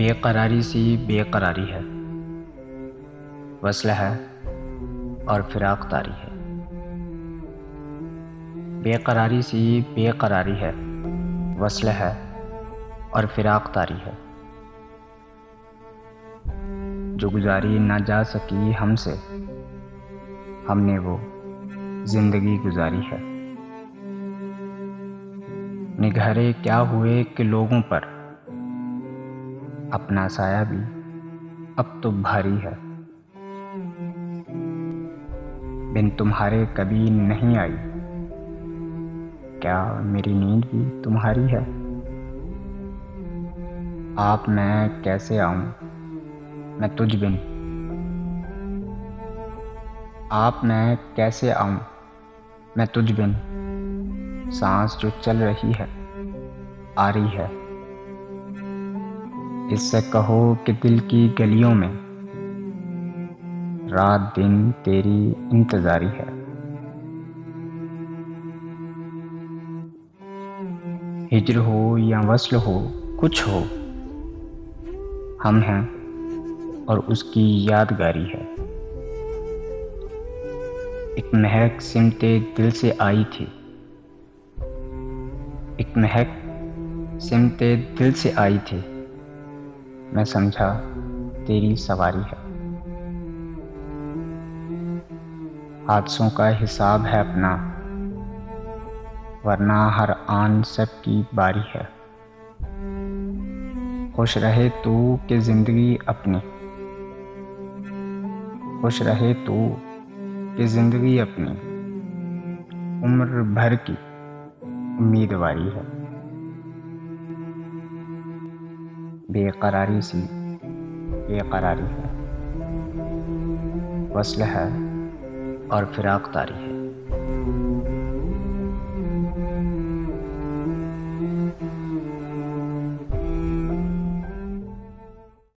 बेकरारी सी बेकरारी है, वस्ल है और फिराक तारी है। बेकरारी सी बेकरारी है, वस्ल है और फिराक तारी है। जो गुजारी ना जा सकी हमसे, हमने वो जिंदगी गुजारी है। निगहरे क्या हुए कि लोगों पर अपना साया भी अब तो भारी है। बिन तुम्हारे कभी नहीं आई, क्या मेरी नींद भी तुम्हारी है। आप मैं कैसे आऊं मैं तुझ बिन, आप मैं कैसे आऊं मैं तुझ बिन। सांस जो चल रही है आ रही है। इससे कहो कि दिल की गलियों में रात दिन तेरी इंतजारी है। हिज्र हो या वस्ल हो कुछ हो, हम हैं और उसकी यादगारी है। एक महक सिमटे दिल से आई थी, एक महक सिमटे दिल से आई थी। मैं समझा तेरी सवारी है। हादसों का हिसाब है अपना, वरना हर आन सब की बारी है। खुश रहे तू कि जिंदगी अपनी, खुश रहे तू कि जिंदगी अपनी उम्र भर की उम्मीदवारी है। बेकरारी सी बेकरारी है, वस्ल है और फिराक तारी है।